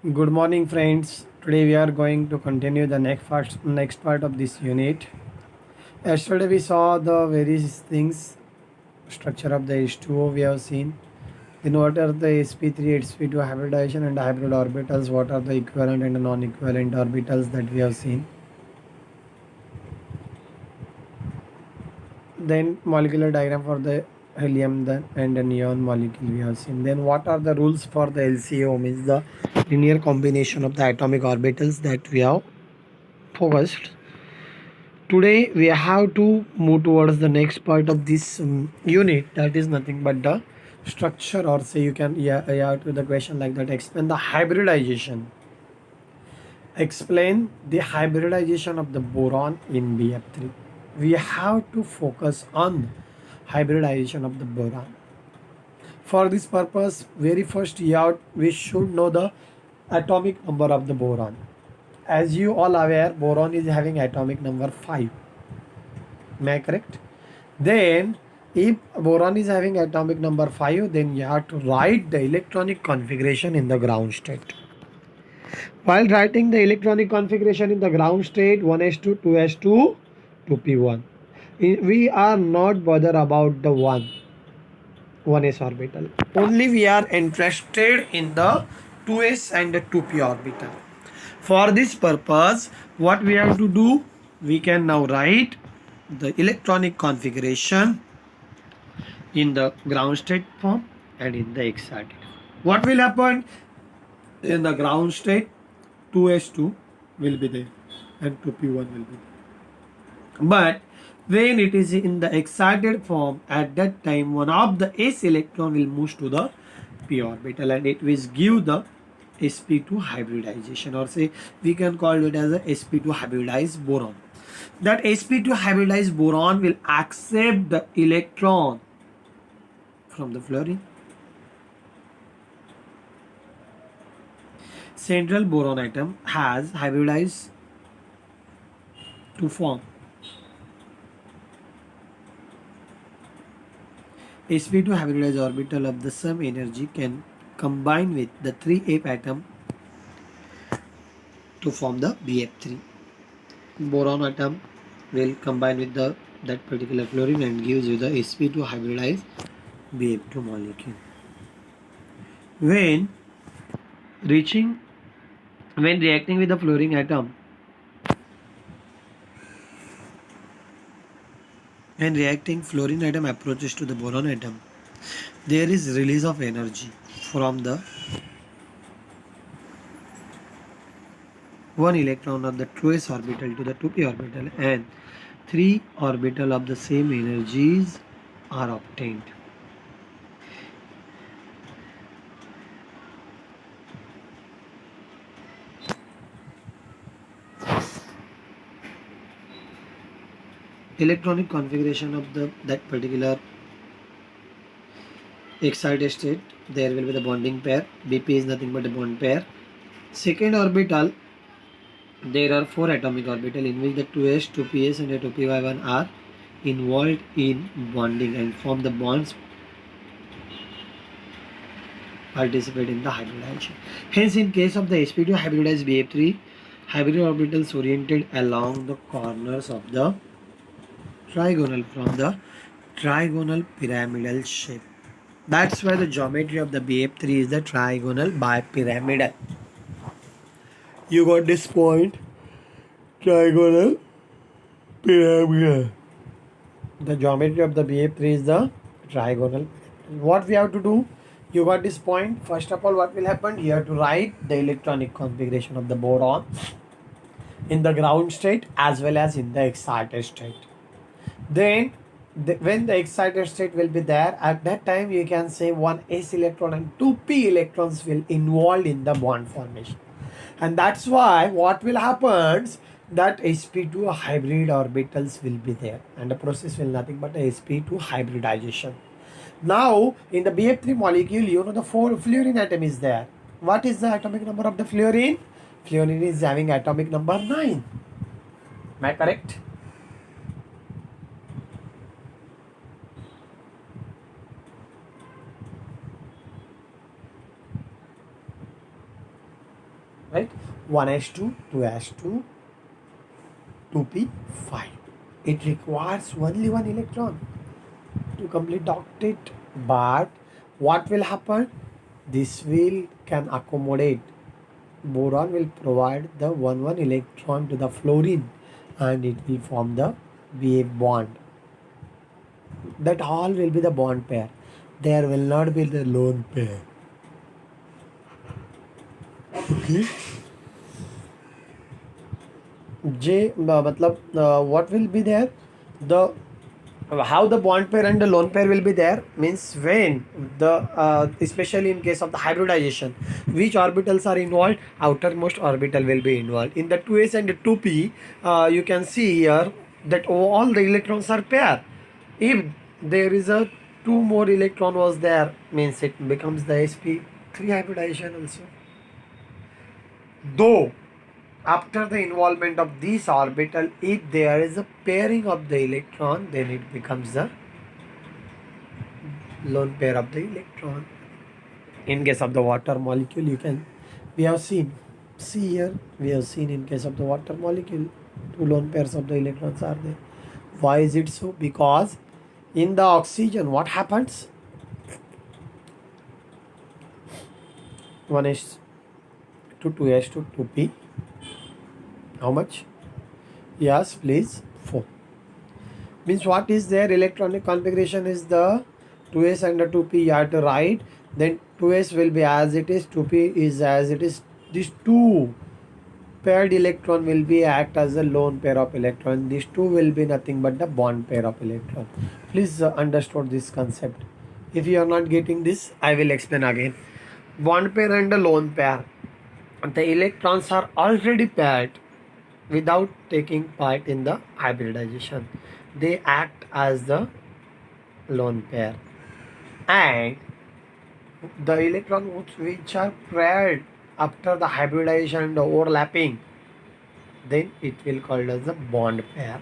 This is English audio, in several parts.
Good morning, friends. Today we are going to continue the next part of this unit. Yesterday we saw the various things, structure of the H2O we have seen. Then what are the sp3, sp2 hybridization and hybrid orbitals? What are the equivalent and non-equivalent orbitals that we have seen? Then molecular diagram for the helium then and the neon molecule we have seen. Then what are the rules for the LCO, means the linear combination of the atomic orbitals that we have focused. Today we have to move towards the next part of this unit, that is nothing but the structure, or say you can, you have to the question like that, explain the hybridization of the boron in BF3. We have to focus on hybridization of the boron. For this purpose, very first we should know the atomic number of the boron. As you all aware, boron is having atomic number 5. Am I correct? Then if boron is having atomic number 5, then you have to write the electronic configuration in the ground state. While writing the electronic configuration in the ground state, 1s2, 2s2, 2p1. We are not bothered about the 1s orbital. Only we are interested in the 2s and the 2p orbital. For this purpose, what we have to do, we can now write the electronic configuration in the ground state form and in the excited. What will happen in the ground state? 2s2 will be there and 2p1 will be there. But when it is in the excited form, at that time one of the s electron will move to the p orbital and it will give the sp2 hybridization, or say we can call it as a sp2 hybridized boron. That sp2 hybridized boron will accept the electron from the fluorine. Central boron atom has hybridized to form sp2 hybridized orbital of the same energy can combine with the 3f atom to form the BF3. Boron atom will combine with that particular fluorine and gives you the sp2 hybridized BF2 molecule. When reacting with the fluorine atom, when reacting fluorine atom approaches to the boron atom, there is release of energy from the one electron of the 2s orbital to the 2p orbital, and 3 orbital of the same energies are obtained. Electronic configuration of that particular excited state, there will be the bonding pair. BP is nothing but a bond pair. Second orbital, there are 4 atomic orbital in which the 2s, 2ps and the 2py1 are involved in bonding and form the bonds, participate in the hybridization. Hence, in case of the sp2 hybridized BF3, hybrid orbitals oriented along the corners of the trigonal from the trigonal pyramidal shape. That's why the geometry of the BF3 is the trigonal bipyramidal. You got this point? Trigonal pyramidal. The geometry of the BF3 is the trigonal. What we have to do? You got this point? First of all, what will happen? You have to write the electronic configuration of the boron in the ground state as well as in the excited state. Then when the excited state will be there, at that time you can say 1 s electron and 2 p electrons will involved in the bond formation, and that's why what will happen, that sp2 hybrid orbitals will be there and the process will nothing but a sp2 hybridization. Now in the BF3 molecule, you know the 4 fluorine atom is there. What is the atomic number of the fluorine? Fluorine is having atomic number 9. Am I correct? right? 1s2, 2s2, 2p5. It requires only one electron to complete the octet, but what will happen? This will can accommodate. Boron will provide the 1 electron to the fluorine and it will form the BF bond. That all will be the bond pair. There will not be the lone pair. Okay. What will be there? The how the bond pair and the lone pair will be there means when the especially in case of the hybridization, which orbitals are involved? Outermost orbital will be involved. In the 2s and the 2p, you can see here that all the electrons are pair. If there is a two more electron was there, means it becomes the sp3 hybridization also. Though after the involvement of this orbital, if there is a pairing of the electron, then it becomes the lone pair of the electron. In case of the water molecule, we have seen, see here, we have seen in case of the water molecule, two lone pairs of the electrons are there. Why is it so? Because in the oxygen, what happens? 1s to 2s to 2p. How much? Yes, please. 4. Means what is their electronic configuration is the 2s and the 2p. You have to write. Then 2s will be as it is, 2p is as it is. These two paired electron will be act as a lone pair of electron. These two will be nothing but the bond pair of electron. Please understand this concept. If you are not getting this, I will explain again. Bond pair and the lone pair. The electrons are already paired without taking part in the hybridization. They act as the lone pair. And the electrons which are paired after the hybridization and the overlapping, then it will called as the bond pair.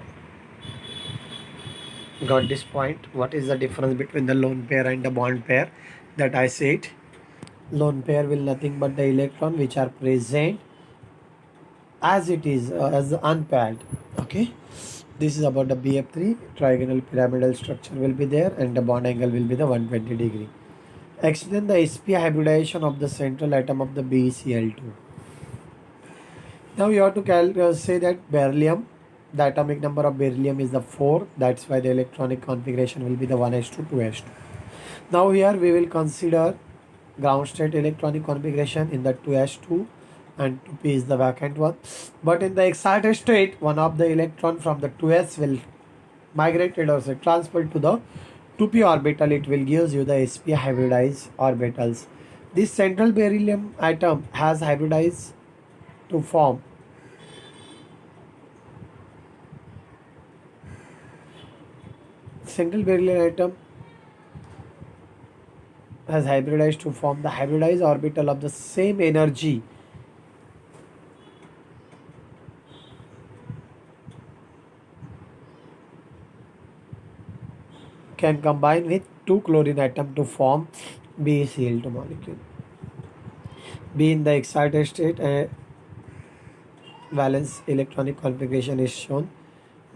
Got this point? What is the difference between the lone pair and the bond pair? That I said. Lone pair will nothing but the electron which are present as it is as unpaired. Okay, this is about the BF3. Trigonal pyramidal structure will be there and the bond angle will be the 120 degree. Explain the sp hybridization of the central atom of the BeCl2. Now you have to say that beryllium, the atomic number of beryllium is the 4. That's why the electronic configuration will be the 1s2 2s2. Now here we will consider ground state electronic configuration in the 2s2 and 2p is the vacant one. But in the excited state, one of the electron from the 2s will migrated or say transferred to the 2p orbital. It will gives you the sp hybridized orbitals. This central beryllium atom has hybridized to form central beryllium atom has hybridized to form the hybridized orbital of the same energy can combine with two chlorine atom to form BeCl2 molecule. B in the excited state, valence electronic configuration is shown.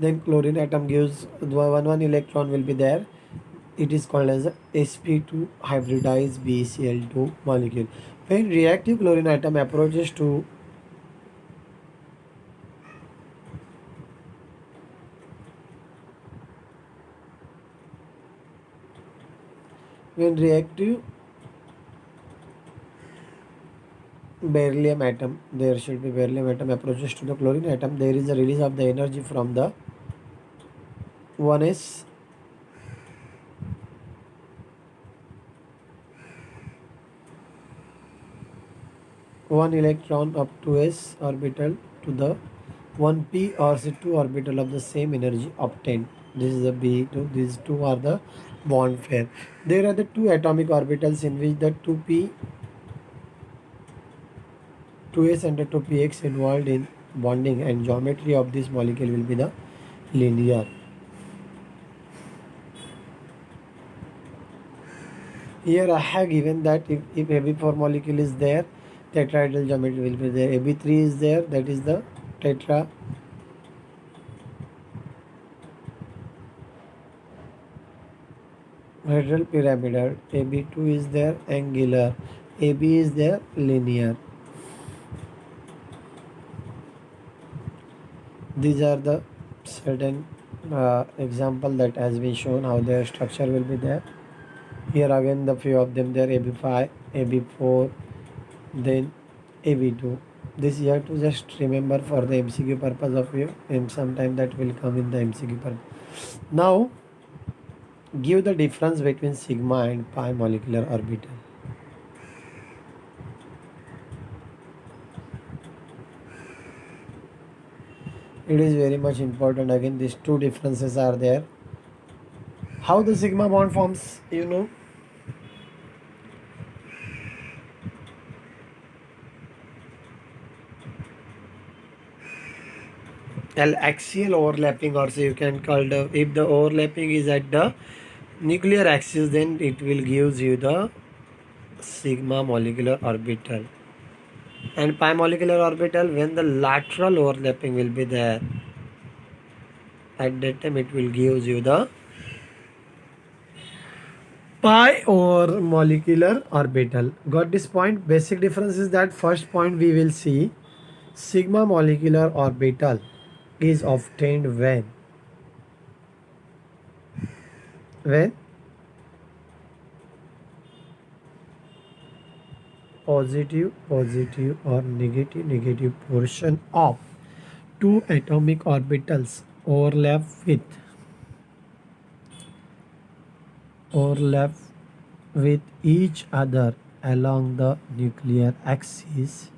Then chlorine atom gives one electron will be there. It is called as a sp2 hybridized BeCl2 molecule. When reactive chlorine atom approaches to reactive beryllium atom, there should be beryllium atom approaches to the chlorine atom, there is a release of the energy from the 1s one electron of 2s orbital to the 1p or C2 orbital of the same energy obtained. This is the B2. These two are the bond pair. There are the two atomic orbitals in which the 2p 2s and the 2px involved in bonding, and geometry of this molecule will be the linear. Here I have given that if Ab4 molecule is there, tetrahedral geometry will be there. AB3 is there, that is the tetrahedral pyramidal. AB2 is there, angular. AB is there, linear. These are the certain example that has been shown how their structure will be there. Here again the few of them there, AB5, AB4, then AB2. This you have to just remember for the MCQ purpose of you, and sometime that will come in the MCQ purpose. Now give the difference between sigma and pi molecular orbital. It is very much important. Again, these two differences are there. How the sigma bond forms, you know. Axial overlapping, or so you can call the, if the overlapping is at the nuclear axis, then it will gives you the sigma molecular orbital. And pi molecular orbital, when the lateral overlapping will be there, at that time it will gives you the pi or molecular orbital. Got this point? Basic difference is that first point we will see sigma molecular orbital is obtained when positive or negative portion of two atomic orbitals overlap with each other along the nuclear axis.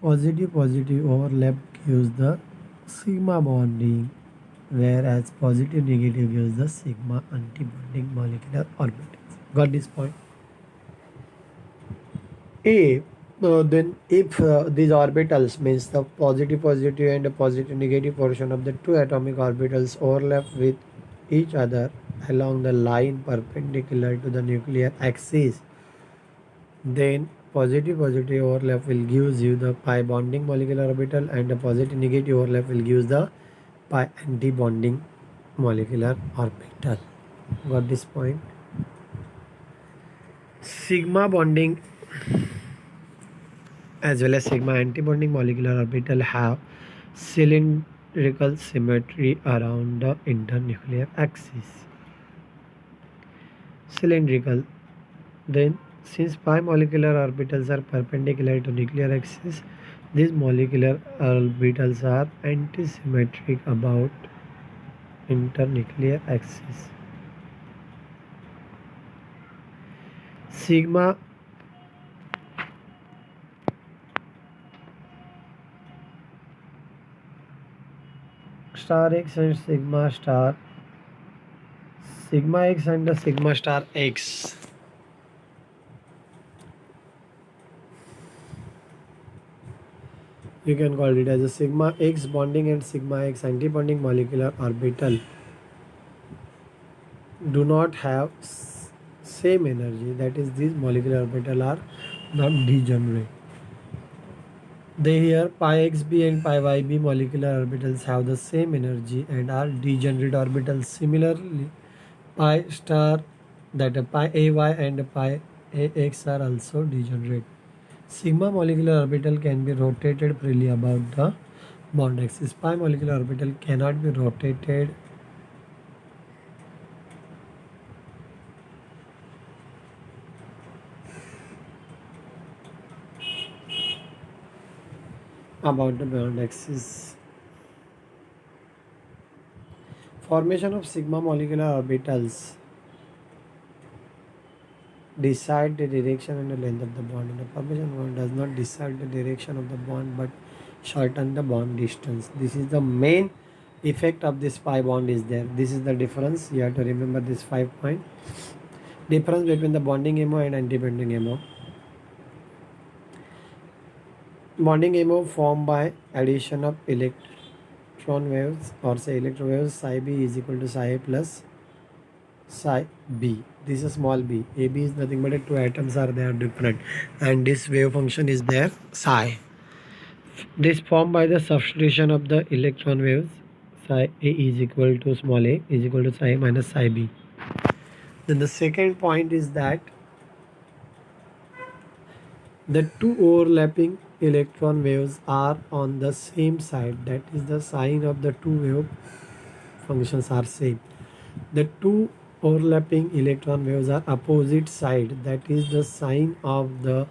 Positive overlap gives the sigma bonding, whereas positive negative gives the sigma antibonding molecular orbitals. Got this point? Then if these orbitals, means the positive and the positive negative portion of the two atomic orbitals overlap with each other along the line perpendicular to the nuclear axis, then positive overlap will gives you the pi bonding molecular orbital, and the positive negative overlap will gives the pi anti-bonding molecular orbital. Got this point? Sigma bonding as well as sigma anti-bonding molecular orbital have cylindrical symmetry around the internuclear axis. Cylindrical. Then, since pi molecular orbitals are perpendicular to nuclear axis, these molecular orbitals are antisymmetric about internuclear axis. Sigma star x and sigma x and the sigma star x. You can call it as a sigma x bonding and sigma x antibonding molecular orbital do not have same energy. That is, these molecular orbital are not degenerate. They here pi xb and pi yb molecular orbitals have the same energy and are degenerate orbitals. Similarly, pi star, that pi ay and pi ax are also degenerate. Sigma molecular orbital can be rotated freely about the bond axis. Pi molecular orbital cannot be rotated about the bond axis. Formation of sigma molecular orbitals decide the direction and the length of the bond, and the formation bond does not decide the direction of the bond but shorten the bond distance. This is the main effect of this pi bond is there. This is the difference. You have to remember this 5 point. Difference between the bonding MO and anti-bonding MO. Bonding MO formed by addition of electron waves, or say electron waves, psi b is equal to psi a plus psi b. This is small b. AB is nothing but two atoms are there different, and this wave function is there psi. This formed by the substitution of the electron waves. Psi a is equal to small a is equal to psi minus psi b. Then the second point is that the two overlapping electron waves are on the same side. That is, the sign of the two wave functions are same. The two overlapping electron waves are opposite side. That is, the sign of the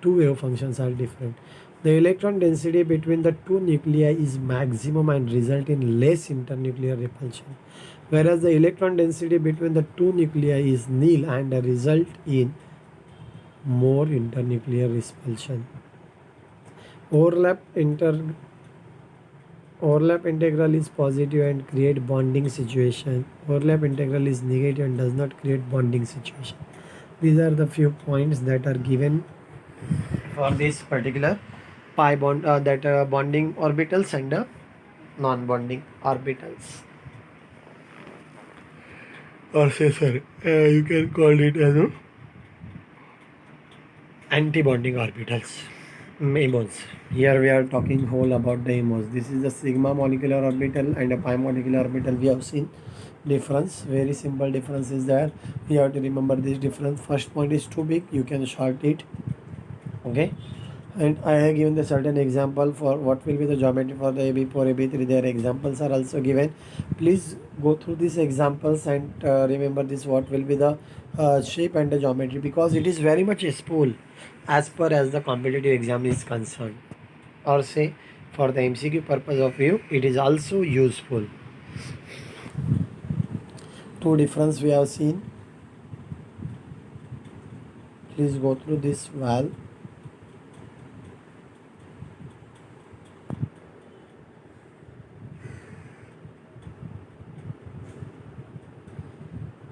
two wave functions are different. The electron density between the two nuclei is maximum and result in less internuclear repulsion, whereas the electron density between the two nuclei is nil and result in more internuclear repulsion. Overlap integral is positive and create bonding situation. Overlap integral is negative and does not create bonding situation. These are the few points that are given for this particular pi bond, bonding orbitals and non-bonding orbitals. Or say sorry, you can call it as a anti-bonding orbitals. MOs. Here we are talking whole about the MOs. This is the sigma molecular orbital and a pi molecular orbital. We have seen difference. Very simple difference is there. You have to remember this difference. First point is too big. You can short it. Okay. And I have given the certain example for what will be the geometry for the AB4, AB3. Their examples are also given. Please go through these examples and remember this what will be the shape and the geometry, because it is very much useful as per as the competitive exam is concerned, or say for the MCQ purpose of you it is also useful. Two difference we have seen. Please go through this well.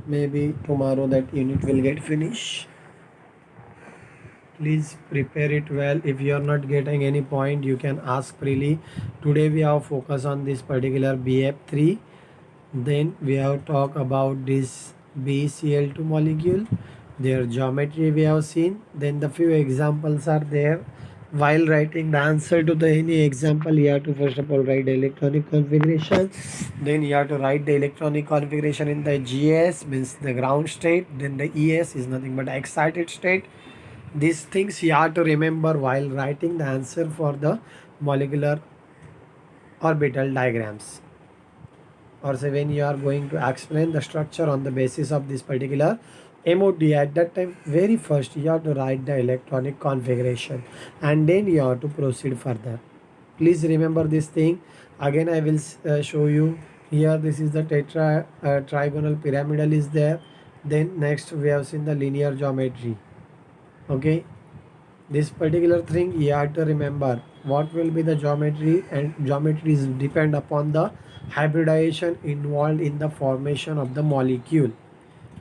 Maybe tomorrow that unit will get finished. Please prepare it well. If you are not getting any point, you can ask freely. Today we have focus on this particular BF3. Then we have talk about this BCl2 molecule. Their geometry we have seen. Then the few examples are there. While writing the answer to the any example, you have to first of all write the electronic configuration. Then you have to write the electronic configuration in the GS, means the ground state. Then the ES is nothing but excited state. These things you have to remember while writing the answer for the molecular orbital diagrams, or say when you are going to explain the structure on the basis of this particular MOD. At that time, very first you have to write the electronic configuration and then you have to proceed further. Please remember this thing. Again I will show you here. This is the trigonal pyramidal is there. Then next we have seen the linear geometry. Okay, this particular thing you have to remember what will be the geometry, and geometry is depend upon the hybridization involved in the formation of the molecule.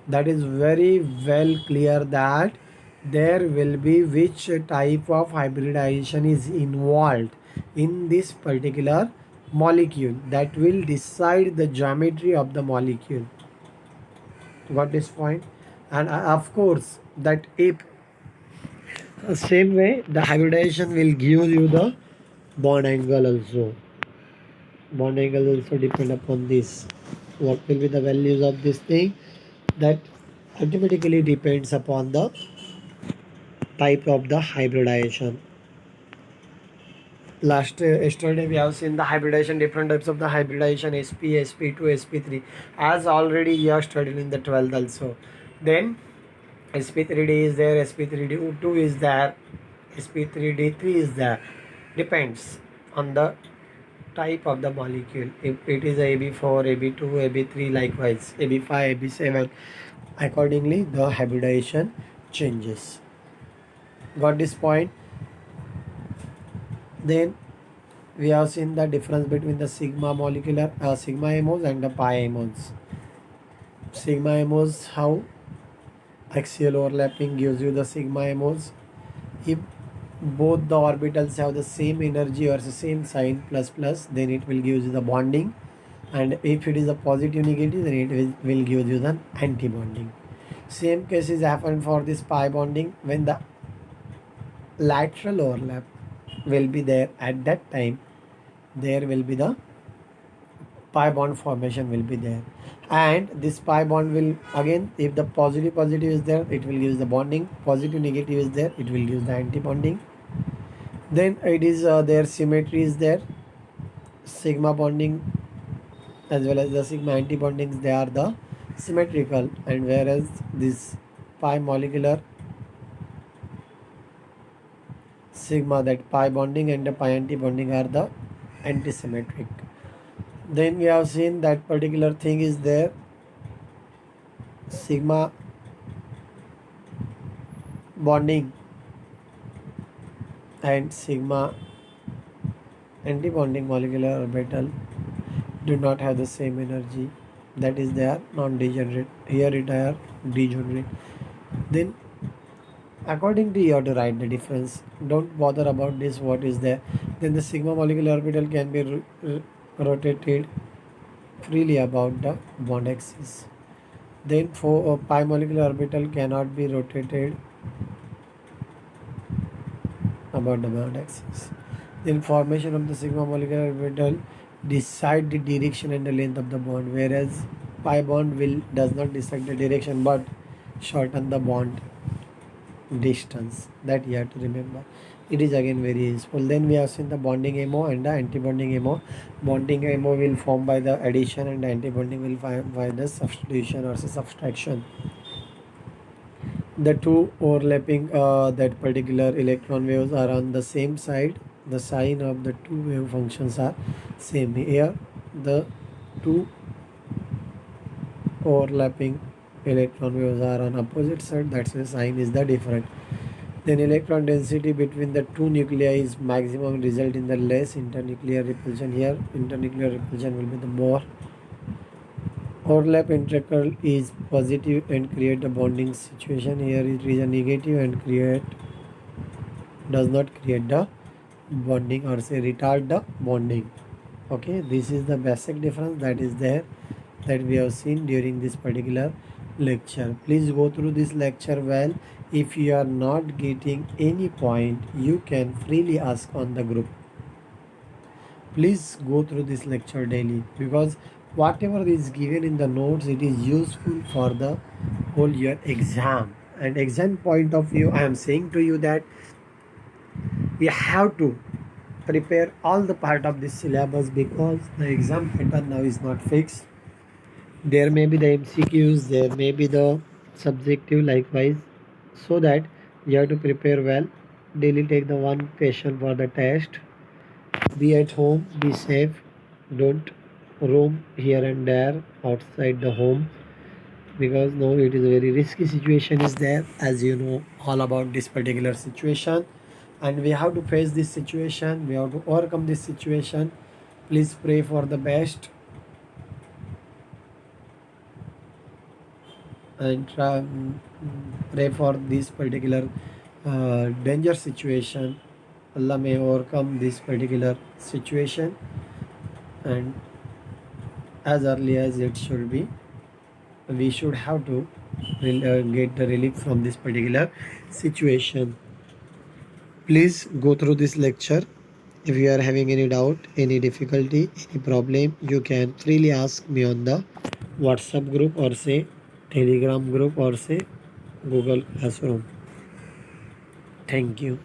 That is very well clear that there will be which type of hybridization is involved in this particular molecule, that will decide the geometry of the molecule. Got this point? And of course that if same way the hybridization will give you the bond angle also. Bond angle also depend upon this. What will be the values of this thing? That automatically depends upon the type of the hybridization. Yesterday we have seen the hybridization, different types of the hybridization, sp, sp2, sp3, as already you have studied in the 12th also. Then sp3d is there, sp3d2 is there, sp3d3 is there. Depends on the type of the molecule. If it is AB4, AB2, AB3, likewise AB5, AB7, accordingly the hybridization changes. Got this point? Then we have seen the difference between the sigma molecular sigma MOs and the pi MOs. Sigma MOs, how axial overlapping gives you the sigma MOs. If both the orbitals have the same energy or the same sign plus plus, then it will give you the bonding. and if it is a positive negative, then it will give you the anti-bonding. Same cases happen for this pi bonding. When the lateral overlap will be there, at that time there will be the pi bond formation will be there, and this pi bond will again, if the positive is there, it will give the bonding. Positive negative is there, it will give the anti-bonding. Then it is their symmetry is there, sigma bonding as well as the sigma anti-bondings, they are the symmetrical, and whereas this pi molecular sigma, that pi bonding and the pi anti-bonding, are the antisymmetric. Then we have seen that particular thing is there, sigma bonding and sigma anti-bonding molecular orbital do not have the same energy, that is they are non-degenerate. Here it are degenerate. Then according to you have to write the difference, don't bother about this what is there. Then the sigma molecular orbital can be rotated freely about the bond axis. Then for pi molecular orbital cannot be rotated about the bond axis. Then formation of the sigma molecular orbital decide the direction and the length of the bond, whereas pi bond does not decide the direction but shorten the bond distance. That you have to remember. It is again very useful. Then we have seen the bonding MO and the anti-bonding MO. Bonding MO will form by the addition and the anti-bonding will form by the substitution or subtraction. The two overlapping that particular electron waves are on the same side. The sign of the two wave functions are same. Here the two overlapping electron waves are on opposite side, that's the sign is the different. Then electron density between the two nuclei is maximum, result in the less internuclear repulsion. Here internuclear repulsion will be the more. Overlap integral is positive and create a bonding situation. Here it is a negative and does not create the bonding, or say retard the bonding. Okay, this is the basic difference that is there, that we have seen during this particular lecture. Please go through this lecture well. If you are not getting any point, you can freely ask on the group. Please go through this lecture daily, because whatever is given in the notes, it is useful for the whole year exam. And exam point of view, I am saying to you that we have to prepare all the part of this syllabus, because the exam pattern now is not fixed. There may be the MCQs, there may be the subjective likewise, so that you have to prepare well. Daily take the one question for the test. Be at home, be safe, don't roam here and there outside the home, because now it is a very risky situation is there, as you know all about this particular situation, and we have to face this situation, we have to overcome this situation. Please pray for the best and pray for this particular danger situation. Allah may overcome this particular situation, and as early as it should be, we should have to get the relief from this particular situation. Please go through this lecture. If you are having any doubt, any difficulty, any problem, you can freely ask me on the WhatsApp group, or say Telegram group, or say Google Classroom. Thank you.